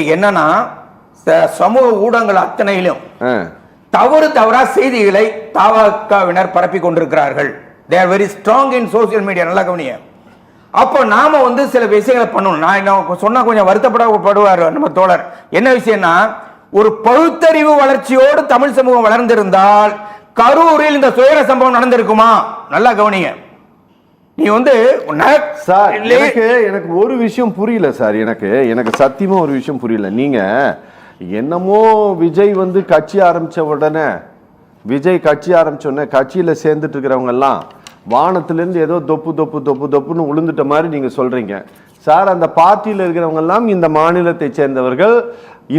என்னன்னா சமூக ஊடகங்கள் அத்தனையிலும் தவறா செய்திகளை தவகவினர் பரப்பி கொண்டிருக்கிறார்கள். they are very strong in social media. நல்லா கவனிங்க. அப்போ நாம சில விஷயங்களை பண்ணணும். நான் சொன்னா கொஞ்சம் வருத்தப்படுவார் நம்ம தோழர். என்ன விஷயம்னா, ஒரு பகுத்தறிவு வளர்ச்சியோடு தமிழ் சமூகம் வளர்ந்திருந்தால் கரூரில் இந்த துயர சம்பவம் நடந்திருக்குமா? நல்லா கவனிங்க. நீ சார், எனக்கு ஒரு விஷயம் புரியல சார். எனக்கு சத்தியமா ஒரு விஷயம் புரியல. நீங்க என்னமோ விஜய் கட்சி ஆரம்பிச்ச உடனே கட்சியில சேர்ந்துட்டு இருக்கிறவங்க எல்லாம் வானத்திலிருந்து ஏதோ தொப்புன்னு விழுந்துட்ட மாதிரி நீங்க சொல்றீங்க சார். அந்த பார்ட்டியில இருக்கிறவங்க எல்லாம் இந்த மாநிலத்தை சேர்ந்தவர்கள்.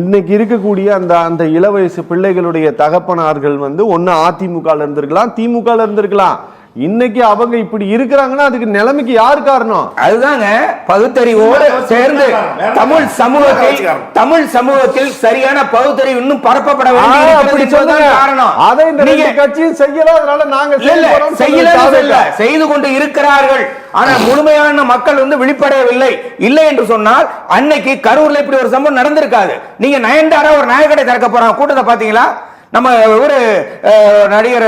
இன்னைக்கு இருக்கக்கூடிய அந்த இளவயசு பிள்ளைகளுடைய தகப்பனார்கள் ஒன்னு அதிமுக இருந்திருக்கலாம், திமுக இருந்திருக்கலாம். இன்னைக்கு அவங்க இப்படி இருக்கிறாங்கன்னா அதுக்கு நிலைமைக்கு யார் காரணம்? அதுதாங்க பகுத்தறிவோடு சேர்ந்து தமிழ் சமூகத்தில் சரியான பகுத்தறிவு இன்னும் பரப்பப்பட காரணம். அதை இந்த கட்சியும் செய்யல. அதனால நாங்க செய்து கொண்டு இருக்கிறார்கள். ஆனா முழுமையான மக்கள் விழிப்படையவில்லை. இல்லை என்று சொன்னால் அன்னைக்கு கரூர்ல இப்படி ஒரு சம்பவம் நடந்திருக்காது. நீங்க நயன்தாரா ஒரு நாயக்கடை திறக்க போறாங்க கூட்டத்தை பாத்தீங்களா? நம்ம ஒரு நடிகர்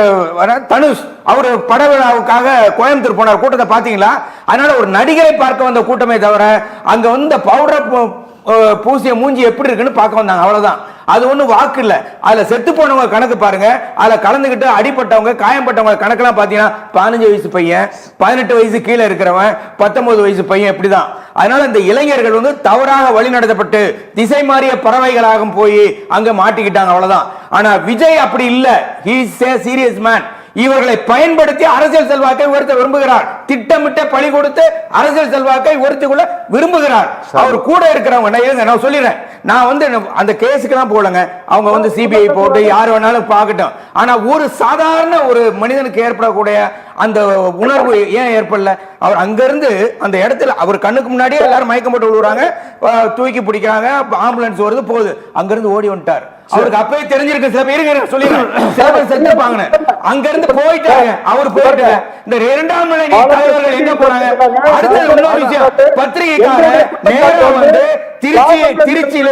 தனுஷ் அவரு பட விழாவுக்காக கோயம்புத்தூர் போனார். கூட்டத்தை பாத்தீங்களா? அதனால ஒரு நடிகரை பார்க்க வந்த கூட்டமே தவிர அங்க பவுடர் பூசிய மூஞ்சி எப்படி இருக்குன்னு பார்க்க வந்தாங்க, அவ்வளவுதான். அது ஒண்ணும் வாக்கு இல்ல. அதுல செத்து போனவங்க கணக்கு பாருங்க. அதுல கலந்துகிட்டு அடிப்பட்டவங்க காயப்பட்டவங்க கணக்கெல்லாம் பாத்தீங்கன்னா 15 வயசு பையன், 18 வயசு கீழே இருக்கிறவன், 19 வயசு பையன், இப்படிதான். அதனால இந்த இளைஞர்கள் தவறாக வழி நடத்தப்பட்டு திசை மாறிய பறவைகளாக போய் அங்க மாட்டிக்கிட்டாங்க, அவ்வளவுதான். ஆனா விஜய் அப்படி இல்ல. he is a serious man. இவர்களை பயன்படுத்தி அரசியல் செல்வாக்கை உயர்த்த விரும்புகிறார். திட்டமிட்ட பழி கொடுத்து அரசியல் செல்வாக்கை உயர்த்திக்கொள்ள விரும்புகிறார். அவர் கூட இருக்கிறவங்க நான் சொல்லிடுறேன். நான் அந்த கேஸுக்கெல்லாம் போலங்க. அவங்க சிபிஐ போட்டு யார் வேணாலும் பார்க்கட்டும். ஆனா ஒரு சாதாரண ஒரு மனிதனுக்கு ஏற்படக்கூடிய அந்த உணர்வு ஏன் ஏற்படல? அவர் அங்கிருந்து அந்த இடத்துல அவர் கண்ணுக்கு முன்னாடியே எல்லாரும் மயக்கம் போட்டு விழுறாங்க, தூக்கி பிடிக்கிறாங்க, ஆம்புலன்ஸ் வருது போகுது. அங்கிருந்து ஓடி வந்துட்டார். அவருக்கு அப்பவே தெரிஞ்சிருக்கு. சில பேருக்கு சொல்லிருப்பாங்க. அங்க இருந்து போயிட்டாங்க. அவர் போயிட்டு இந்த இரண்டாம் நிலை தலைவர்கள் எங்க போறாங்க? அடுத்த இன்னொரு விஷயம், பத்திரிகைக்காரர் நேரா திருச்சியில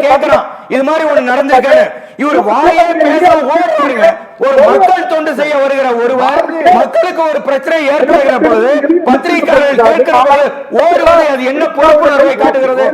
கேட்கிறான், இது மாதிரி ஒண்ணு நடந்திருக்காரு. இவர் வாயை பேச ஓடுறாருங்க. ஒரு மக்கள் தொண்டு செய்ய வருகிற ஒருவர் மக்களுக்கு ஒரு பிரச்சனை ஏற்படுகிற பொழுது பத்திரிகையாளர்கள் கேட்கிற போது ஓடுவதை அது என்ன பொறுப்புணர்வை காட்டுகிறது?